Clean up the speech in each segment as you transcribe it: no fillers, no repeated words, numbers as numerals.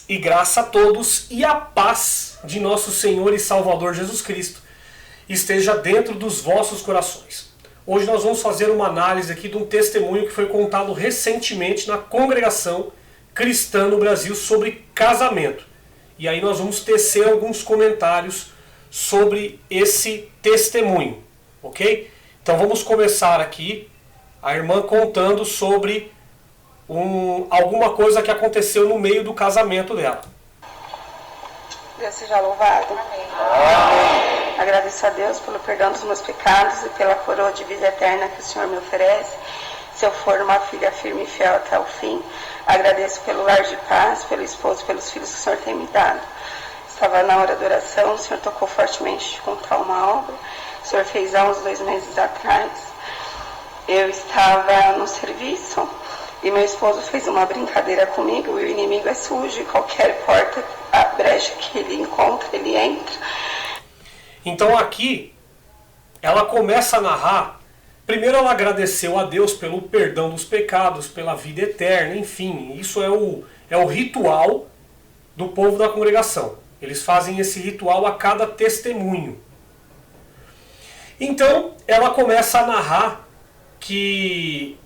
Paz e graça a todos e a paz de nosso Senhor e Salvador Jesus Cristo esteja dentro dos vossos corações. Hoje nós vamos fazer uma análise aqui de um testemunho que foi contado recentemente na congregação cristã no Brasil sobre casamento. E aí nós vamos tecer alguns comentários sobre esse testemunho, ok? Então vamos começar aqui a irmã contando sobre alguma coisa que aconteceu no meio do casamento dela. Deus seja louvado. Amém. Agradeço a Deus pelo perdão dos meus pecados e pela coroa de vida eterna que o Senhor me oferece. Se eu for uma filha firme e fiel até o fim, agradeço pelo lar de paz, pelo esposo, pelos filhos que o Senhor tem me dado. Estava na hora da oração, o Senhor tocou fortemente de contar uma obra. O Senhor fez há uns 2 meses atrás. Eu estava no serviço e meu esposo fez uma brincadeira comigo, e o inimigo é sujo, e qualquer porta, a brecha que ele encontra, ele entra. Então aqui, ela começa a narrar. Primeiro ela agradeceu a Deus pelo perdão dos pecados, pela vida eterna, enfim. Isso é o ritual do povo da congregação. Eles fazem esse ritual a cada testemunho. Então ela começa a narrar que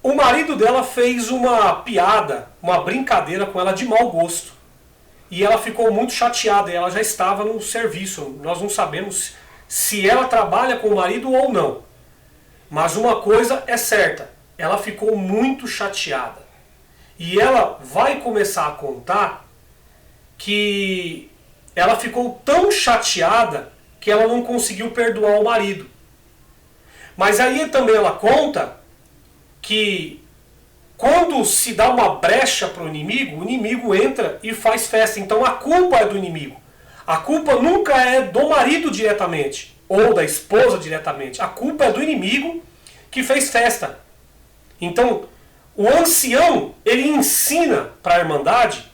o marido dela fez uma piada, uma brincadeira com ela de mau gosto. E ela ficou muito chateada, e ela já estava no serviço. Nós não sabemos se ela trabalha com o marido ou não. Mas uma coisa é certa, ela ficou muito chateada. E ela vai começar a contar que ela ficou tão chateada que ela não conseguiu perdoar o marido. Mas aí também ela conta que quando se dá uma brecha para o inimigo entra e faz festa. Então a culpa é do inimigo. A culpa nunca é do marido diretamente, ou da esposa diretamente. A culpa é do inimigo que fez festa. Então o ancião, ele ensina para a irmandade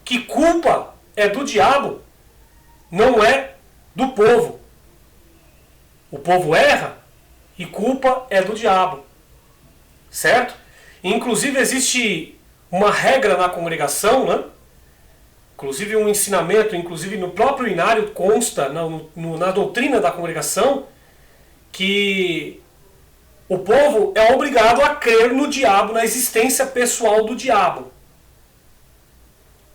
que culpa é do diabo, não é do povo. O povo erra e culpa é do diabo. Certo? Inclusive existe uma regra na congregação, né? Inclusive um ensinamento, inclusive no próprio inário consta na doutrina da congregação que o povo é obrigado a crer no diabo, na existência pessoal do diabo.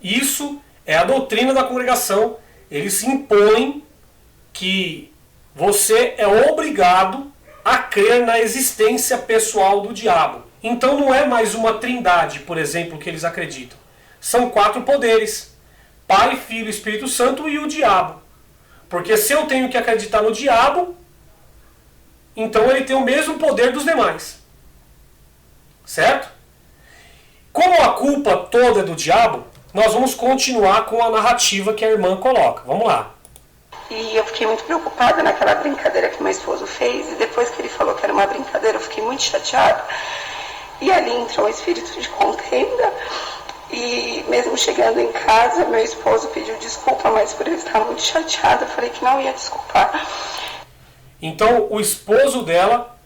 Isso é a doutrina da congregação. Eles impõem que você é obrigado a crer na existência pessoal do diabo. Então não é mais uma trindade, por exemplo, que eles acreditam. São 4 poderes: Pai, Filho, Espírito Santo e o diabo. Porque se eu tenho que acreditar no diabo, então ele tem o mesmo poder dos demais. Certo? Como a culpa toda é do diabo, nós vamos continuar com a narrativa que a irmã coloca. Vamos lá. E eu fiquei muito preocupada naquela brincadeira que meu esposo fez. E depois que ele falou que era uma brincadeira, eu fiquei muito chateada. E ali entrou um espírito de contenda. E mesmo chegando em casa, meu esposo pediu desculpa, mas por ele estar muito chateado, eu falei que não ia desculpar. Então o esposo dela,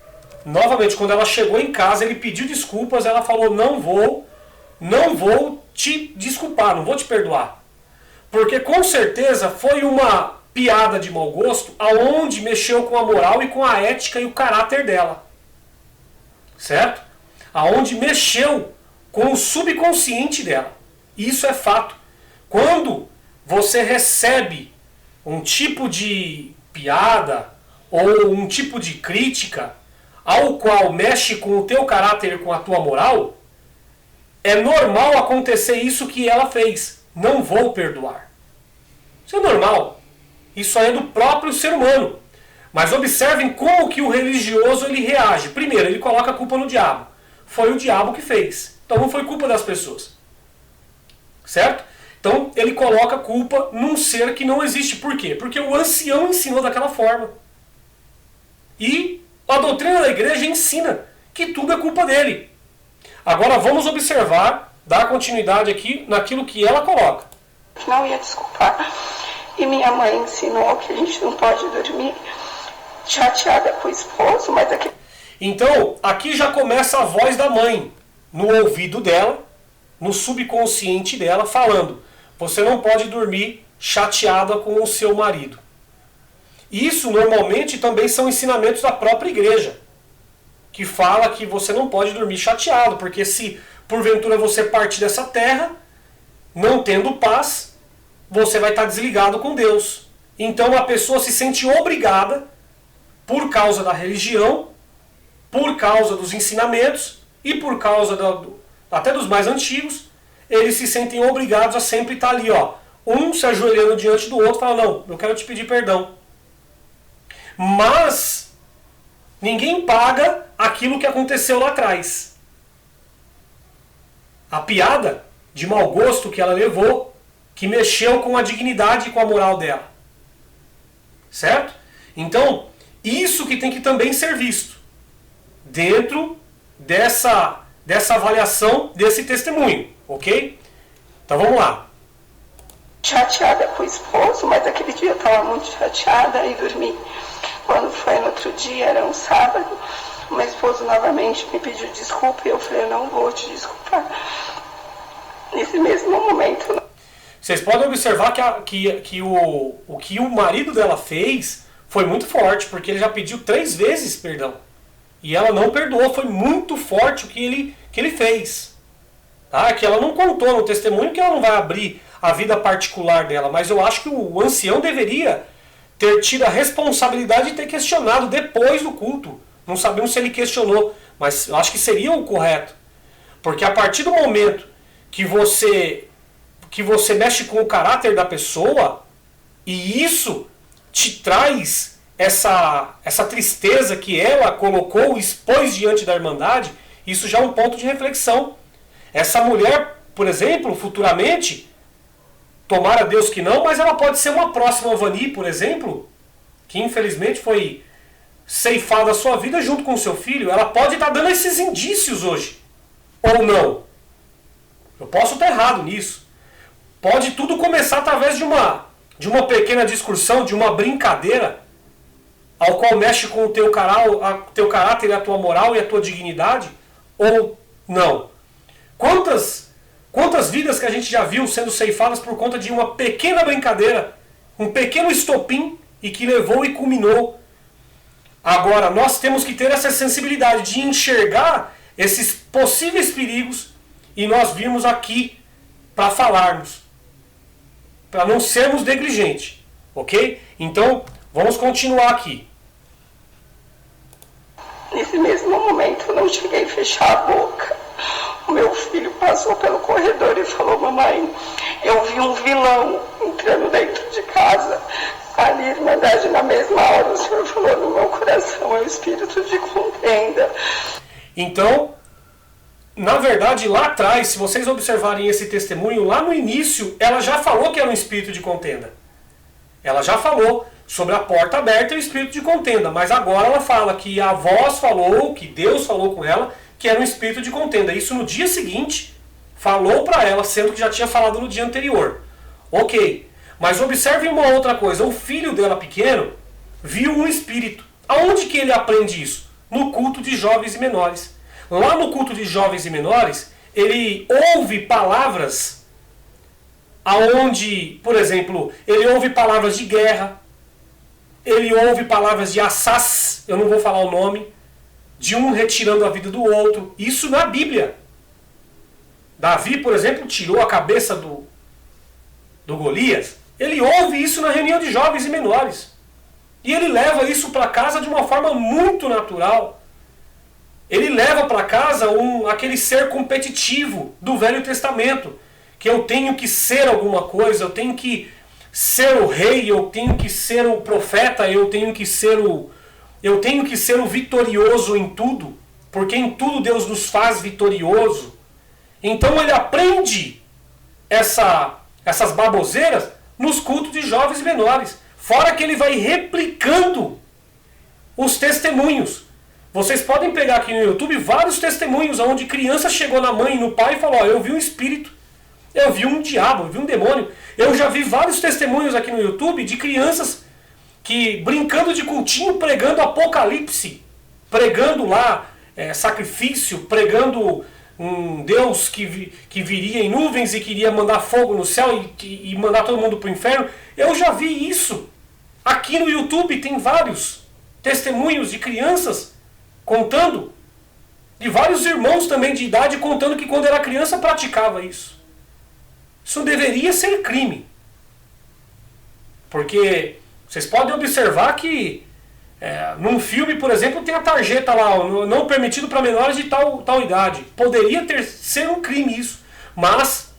novamente, quando ela chegou em casa, ele pediu desculpas. Ela falou: não vou te desculpar, não vou te perdoar. Porque com certeza foi uma piada de mau gosto, aonde mexeu com a moral e com a ética e o caráter dela. Certo? Aonde mexeu com o subconsciente dela. Isso é fato. Quando você recebe um tipo de piada ou um tipo de crítica ao qual mexe com o teu caráter e com a tua moral, é normal acontecer isso que ela fez. Não vou perdoar. Isso é normal. Isso aí é do próprio ser humano. Mas observem como que o religioso ele reage. Primeiro, ele coloca a culpa no diabo. Foi o diabo que fez. Então não foi culpa das pessoas. Certo? Então ele coloca a culpa num ser que não existe. Por quê? Porque o ancião ensinou daquela forma. E a doutrina da igreja ensina que tudo é culpa dele. Agora vamos observar, dar continuidade aqui naquilo que ela coloca. Não ia desculpar. E minha mãe ensinou que a gente não pode dormir chateada com o esposo, mas aqui... Então, aqui já começa a voz da mãe no ouvido dela, no subconsciente dela falando: você não pode dormir chateada com o seu marido. Isso normalmente também são ensinamentos da própria igreja, que fala que você não pode dormir chateado, porque se porventura você partir dessa terra, não tendo paz, você vai estar desligado com Deus. Então a pessoa se sente obrigada, por causa da religião, por causa dos ensinamentos e por causa até dos mais antigos, eles se sentem obrigados a sempre estar ali, ó, um se ajoelhando diante do outro, fala: não, eu quero te pedir perdão. Mas ninguém paga aquilo que aconteceu lá atrás. A piada de mau gosto que ela levou, que mexeu com a dignidade e com a moral dela. Certo? Então, isso que tem que também ser visto dentro dessa avaliação desse testemunho, ok? Então vamos lá. Chateada com o esposo, mas aquele dia eu estava muito chateada e dormi. Quando foi no outro dia, era um sábado, o meu esposo novamente me pediu desculpa e eu falei: eu não vou te desculpar. Nesse mesmo momento... Vocês podem observar que o que o marido dela fez foi muito forte, porque ele já pediu 3 vezes perdão. E ela não perdoou, foi muito forte o que ele fez. Tá? Que ela não contou no testemunho, que ela não vai abrir a vida particular dela, mas eu acho que o ancião deveria ter tido a responsabilidade de ter questionado depois do culto. Não sabemos se ele questionou, mas eu acho que seria o correto. Porque a partir do momento que você mexe com o caráter da pessoa, e isso te traz essa tristeza que ela colocou, expôs diante da Irmandade, isso já é um ponto de reflexão. Essa mulher, por exemplo, futuramente, tomara Deus que não, mas ela pode ser uma próxima Vani, por exemplo, que infelizmente foi ceifada a sua vida junto com o seu filho. Ela pode estar dando esses indícios hoje, ou não. Eu posso estar errado nisso. Pode tudo começar através de uma pequena discussão, de uma brincadeira, ao qual mexe com o teu caráter, a tua moral e a tua dignidade, ou não. Quantas vidas que a gente já viu sendo ceifadas por conta de uma pequena brincadeira, um pequeno estopim, e que levou e culminou. Agora, nós temos que ter essa sensibilidade de enxergar esses possíveis perigos e nós virmos aqui para falarmos, para não sermos negligentes, ok? Então, vamos continuar aqui. Nesse mesmo momento, eu não cheguei a fechar a boca. O meu filho passou pelo corredor e falou: mamãe, eu vi um vilão entrando dentro de casa. Ali, Irmandade, na mesma hora, o Senhor falou no meu coração: é o espírito de contenda. Então, na verdade, lá atrás, se vocês observarem esse testemunho, lá no início, ela já falou que era um espírito de contenda. Ela já falou sobre a porta aberta e o espírito de contenda, mas agora ela fala que a voz falou, que Deus falou com ela, que era um espírito de contenda. Isso no dia seguinte, falou para ela, sendo que já tinha falado no dia anterior. Ok, mas observem uma outra coisa: o filho dela pequeno viu um espírito. Aonde que ele aprende isso? No culto de jovens e menores. Lá no culto de jovens e menores, ele ouve palavras aonde, por exemplo, ele ouve palavras de guerra, ele ouve palavras de assaz, eu não vou falar o nome, de um retirando a vida do outro. Isso na Bíblia. Davi, por exemplo, tirou a cabeça do Golias. Ele ouve isso na reunião de jovens e menores. E ele leva isso para casa de uma forma muito natural. Ele leva para casa aquele ser competitivo do Velho Testamento, que eu tenho que ser alguma coisa, eu tenho que ser o rei, eu tenho que ser o profeta, eu tenho que ser o vitorioso em tudo, porque em tudo Deus nos faz vitorioso. Então ele aprende essas baboseiras nos cultos de jovens e menores, fora que ele vai replicando os testemunhos. Vocês podem pegar aqui no YouTube vários testemunhos onde criança chegou na mãe e no pai e falou: ó, eu vi um espírito, eu vi um diabo, eu vi um demônio. Eu já vi vários testemunhos aqui no YouTube de crianças que, brincando de cultinho, pregando Apocalipse, pregando lá sacrifício, pregando um Deus que viria em nuvens e queria mandar fogo no céu e mandar todo mundo para o inferno. Eu já vi isso. Aqui no YouTube tem vários testemunhos de crianças contando, de vários irmãos também de idade contando que quando era criança praticava isso. Isso deveria ser crime. Porque vocês podem observar que num filme, por exemplo, tem a tarjeta lá, não permitido para menores de tal idade. Poderia ser um crime isso, mas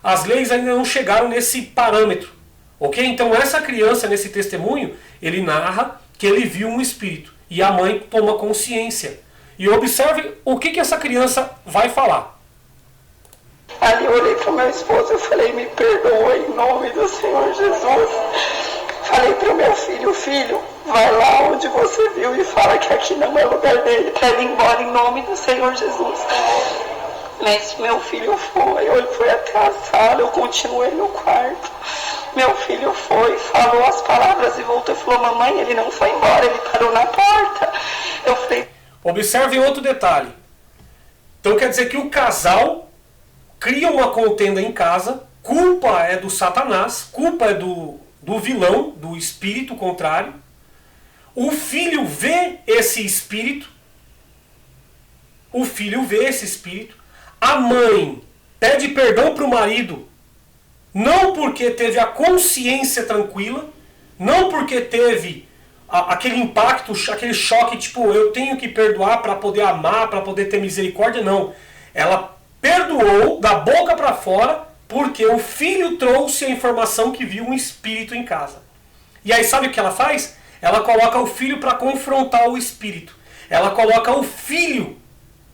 as leis ainda não chegaram nesse parâmetro. Ok? Então essa criança, nesse testemunho, ele narra que ele viu um espírito. E a mãe toma consciência. E observe o que essa criança vai falar. Ali eu olhei para o meu esposo e falei, me perdoa em nome do Senhor Jesus. Falei para o meu filho, filho, vai lá onde você viu e fala que aqui não é lugar dele, para ele ir embora em nome do Senhor Jesus. Mas meu filho foi, ele foi até a sala, eu continuei no quarto. Meu filho foi, falou as palavras e voltou e falou, mamãe, ele não foi embora, ele parou na porta. Eu falei... Observem outro detalhe. Então quer dizer que o casal cria uma contenda em casa, culpa é do Satanás, culpa é do vilão, do espírito contrário. O filho vê esse espírito. A mãe pede perdão para o marido, não porque teve a consciência tranquila, não porque teve aquele impacto, aquele choque, tipo, eu tenho que perdoar para poder amar, para poder ter misericórdia, não. Ela perdoou da boca para fora porque o filho trouxe a informação que viu um espírito em casa. E aí sabe o que ela faz? Ela coloca o filho para confrontar o espírito. Ela coloca o filho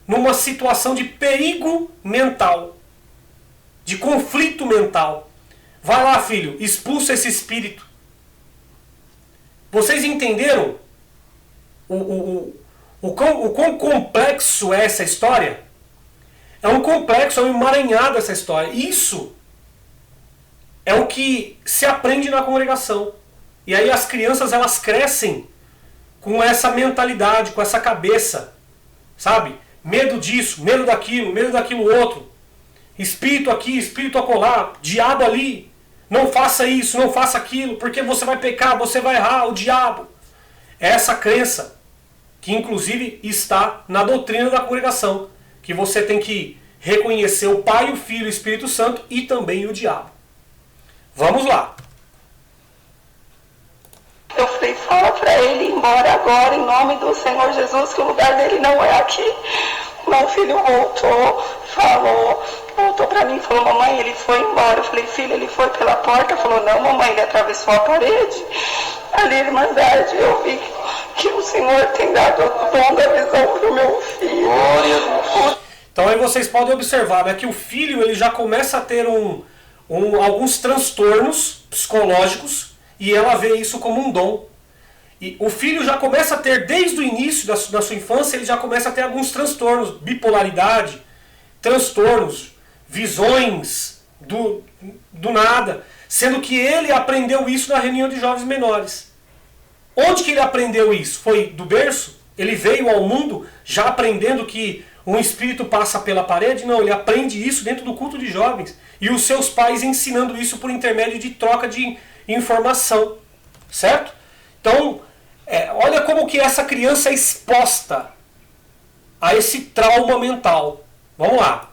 numa situação de perigo mental, de conflito mental. Vai lá, filho, expulsa esse espírito. Vocês entenderam o quão complexo é essa história? É um complexo, é um emaranhado essa história. Isso é o que se aprende na congregação. E aí as crianças, elas crescem com essa mentalidade, com essa cabeça, sabe? Medo disso, medo daquilo outro. Espírito aqui, espírito acolá, diabo ali. Não faça isso, não faça aquilo, porque você vai pecar, você vai errar, o diabo. É essa crença que inclusive está na doutrina da congregação, que você tem que reconhecer o Pai, o Filho e o Espírito Santo e também o diabo. Vamos lá. Eu falei, fala para ele ir embora agora, em nome do Senhor Jesus, que o lugar dele não é aqui. Meu filho voltou para mim e falou, mamãe, ele foi embora. Eu falei, filho, ele foi pela porta? Falou, não, mamãe, ele atravessou a parede. Ali, Irmandade, eu vi que o Senhor tem dado o dom da visão para o meu filho. Glória a Deus. Então aí vocês podem observar, né, que o filho ele já começa a ter alguns transtornos psicológicos e ela vê isso como um dom. E o filho já começa a ter, desde o início da sua infância, ele já começa a ter alguns transtornos, bipolaridade, transtornos, visões do nada, sendo que ele aprendeu isso na reunião de jovens menores. Onde que ele aprendeu isso? Foi do berço? Ele veio ao mundo já aprendendo que um espírito passa pela parede? Não, ele aprende isso dentro do culto de jovens. E os seus pais ensinando isso por intermédio de troca de informação. Certo? Então, olha como que essa criança é exposta a esse trauma mental. Vamos lá.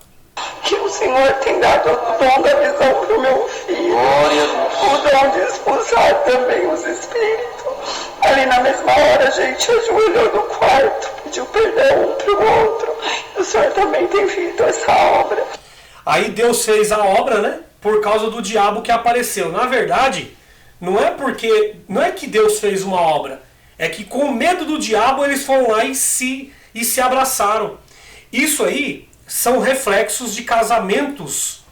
Que o Senhor tem dado o dom da visão para o meu filho. Glória a Deus. O dom de expulsar também os espíritos. Ali na mesma hora a gente ajoelhou no quarto, pediu perdão um para o outro. E o Senhor também tem feito essa obra. Aí Deus fez a obra, né? Por causa do diabo que apareceu. Na verdade, não é que Deus fez uma obra. É que com medo do diabo eles foram lá e se abraçaram. Isso aí são reflexos de casamentos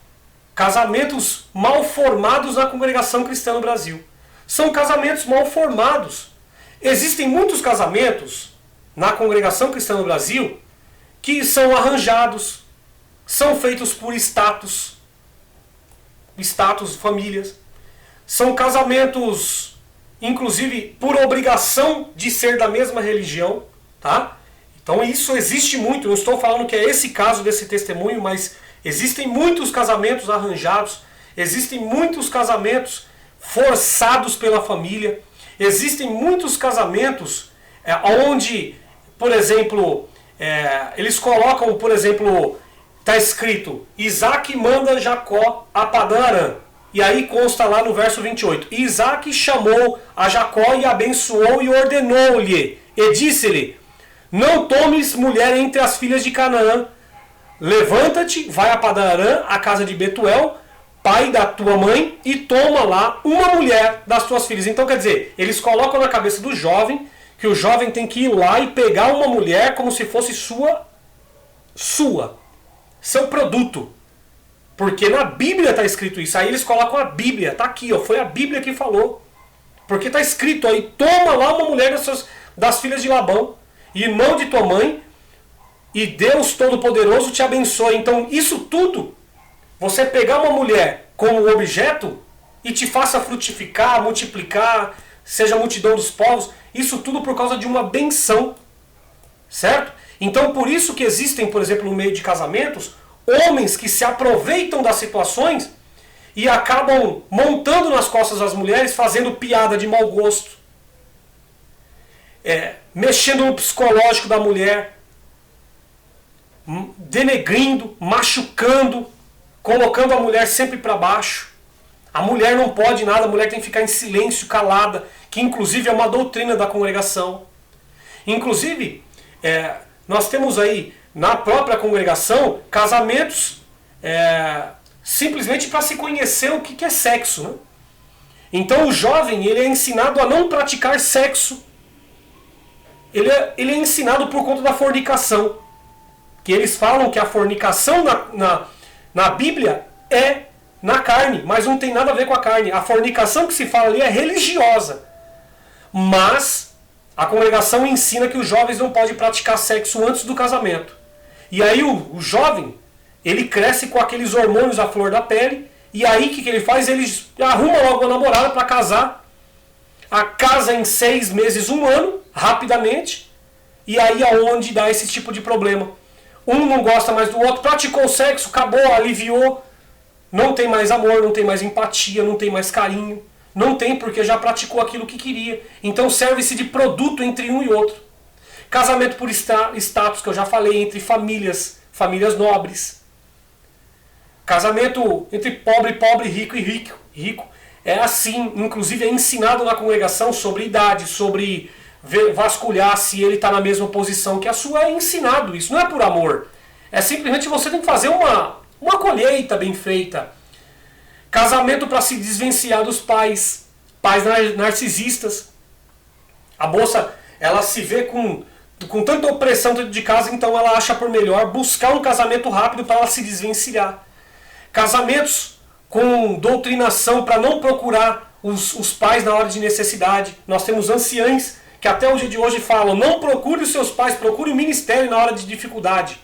mal formados na congregação cristã no Brasil. São casamentos mal formados. Existem muitos casamentos na congregação cristã no Brasil que são arranjados, são feitos por status, famílias. São casamentos, inclusive, por obrigação de ser da mesma religião, tá? Então isso existe muito, não estou falando que é esse caso desse testemunho, mas existem muitos casamentos arranjados, existem muitos casamentos forçados pela família, existem muitos casamentos onde, por exemplo, eles colocam, por exemplo, está escrito, Isaac manda Jacó a Padã Arã. E aí consta lá no verso 28, Isaac chamou a Jacó e abençoou e ordenou-lhe, e disse-lhe, não tomes mulher entre as filhas de Canaã, levanta-te, vai a Padã Arã, a casa de Betuel, pai da tua mãe, e toma lá uma mulher das tuas filhas. Então quer dizer, eles colocam na cabeça do jovem, que o jovem tem que ir lá e pegar uma mulher como se fosse seu produto. Porque na Bíblia está escrito isso. Aí eles colocam a Bíblia. Está aqui, ó, foi a Bíblia que falou. Porque está escrito aí, toma lá uma mulher das filhas de Labão, irmão de tua mãe, e Deus Todo-Poderoso te abençoe. Então isso tudo, você pegar uma mulher como objeto e te faça frutificar, multiplicar, seja a multidão dos povos, isso tudo por causa de uma benção. Certo? Então por isso que existem, por exemplo, no meio de casamentos, homens que se aproveitam das situações e acabam montando nas costas das mulheres, fazendo piada de mau gosto, mexendo no psicológico da mulher, denegrindo, machucando, colocando a mulher sempre para baixo. A mulher não pode nada, a mulher tem que ficar em silêncio, calada, que inclusive é uma doutrina da congregação. Inclusive, nós temos aí na própria congregação casamentos simplesmente para se conhecer o que é sexo. Né? Então o jovem ele é ensinado a não praticar sexo. Ele é ensinado por conta da fornicação. Que eles falam que a fornicação na Bíblia é na carne, mas não tem nada a ver com a carne. A fornicação que se fala ali é religiosa. Mas a congregação ensina que os jovens não podem praticar sexo antes do casamento. E aí o jovem, ele cresce com aqueles hormônios à flor da pele, e aí o que ele faz? Ele arruma logo uma namorada para casar, a casa em 6 meses, 1 ano, rapidamente, e aí é onde dá esse tipo de problema. Um não gosta mais do outro, praticou sexo, acabou, aliviou, não tem mais amor, não tem mais empatia, não tem mais carinho, não tem porque já praticou aquilo que queria. Então serve-se de produto entre um e outro. Casamento por status, que eu já falei, entre famílias nobres. Casamento entre pobre, rico e rico. É assim, inclusive é ensinado na congregação sobre idade, sobre vasculhar se ele está na mesma posição que a sua. É ensinado isso, não é por amor. É simplesmente você tem que fazer uma colheita bem feita. Casamento para se desvencilhar dos pais narcisistas. A moça, ela se vê com tanta opressão dentro de casa, então ela acha por melhor buscar um casamento rápido para ela se desvencilhar. Casamentos com doutrinação para não procurar os pais na hora de necessidade. Nós temos anciães que até o dia de hoje falam, não procure os seus pais, procure o ministério na hora de dificuldade.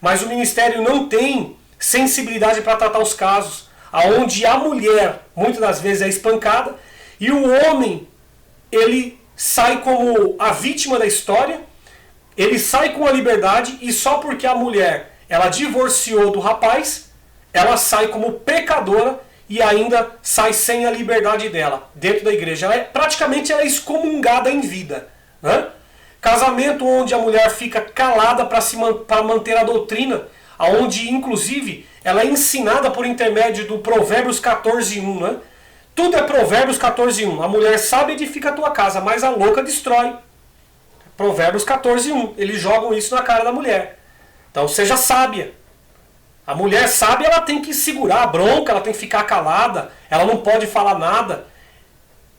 Mas o ministério não tem sensibilidade para tratar os casos, onde a mulher, muitas das vezes, é espancada, e o homem, ele sai como a vítima da história, ele sai com a liberdade, e só porque a mulher, ela divorciou do rapaz, ela sai como pecadora e ainda sai sem a liberdade dela dentro da igreja. Praticamente ela é excomungada em vida. Né? Casamento onde a mulher fica calada para manter a doutrina, onde inclusive ela é ensinada por intermédio do Provérbios 14:1. Né? Tudo é Provérbios 14:1. A mulher sábia edifica a tua casa, mas a louca destrói. Provérbios 14:1. Eles jogam isso na cara da mulher. Então seja sábia. A mulher sábia, ela tem que segurar a bronca, ela tem que ficar calada, ela não pode falar nada.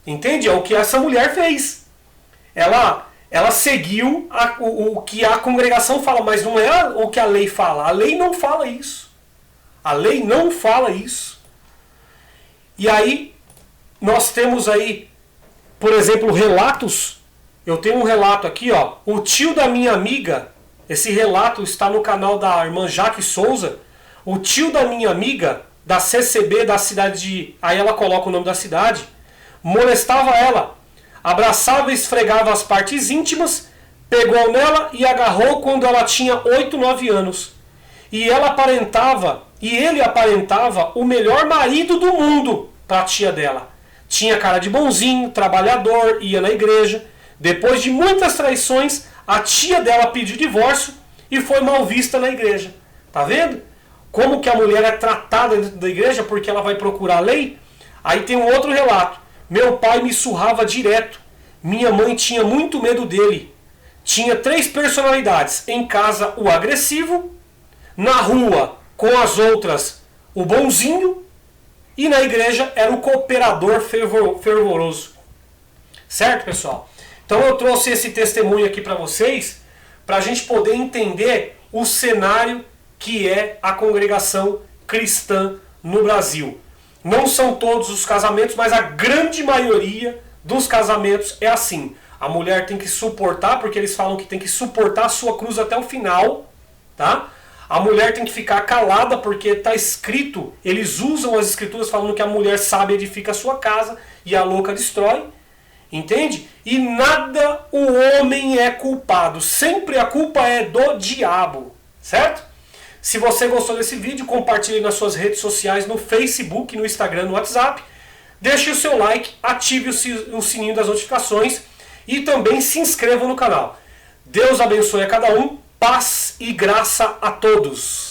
Entende? É o que essa mulher fez. Ela seguiu o que a congregação fala, mas não é o que a lei fala. A lei não fala isso. A lei não fala isso. E aí, nós temos aí, por exemplo, relatos. Eu tenho um relato aqui, ó. O tio da minha amiga, esse relato está no canal da irmã Jaque Souza. O tio da minha amiga, da CCB, da cidade de... Aí ela coloca o nome da cidade. Molestava ela. Abraçava e esfregava as partes íntimas, pegou nela e agarrou quando ela tinha 8, 9 anos. E ele aparentava o melhor marido do mundo para a tia dela. Tinha cara de bonzinho, trabalhador, ia na igreja. Depois de muitas traições, a tia dela pediu divórcio e foi mal vista na igreja. Tá vendo? Como que a mulher é tratada dentro da igreja porque ela vai procurar a lei? Aí tem um outro relato. Meu pai me surrava direto. Minha mãe tinha muito medo dele. Tinha 3 personalidades. Em casa, o agressivo. Na rua, com as outras, o bonzinho. E na igreja era o cooperador fervoroso. Certo, pessoal? Então eu trouxe esse testemunho aqui para vocês, para a gente poder entender o cenário que é a congregação cristã no Brasil. Não são todos os casamentos, mas a grande maioria dos casamentos é assim. A mulher tem que suportar, porque eles falam que tem que suportar a sua cruz até o final, tá? A mulher tem que ficar calada, porque está escrito, eles usam as escrituras falando que a mulher sábia edifica a sua casa e a louca destrói. Entende? E nada o homem é culpado. Sempre a culpa é do diabo. Certo? Se você gostou desse vídeo, compartilhe nas suas redes sociais, no Facebook, no Instagram, no WhatsApp. Deixe o seu like, ative o sininho das notificações e também se inscreva no canal. Deus abençoe a cada um. Paz e graça a todos.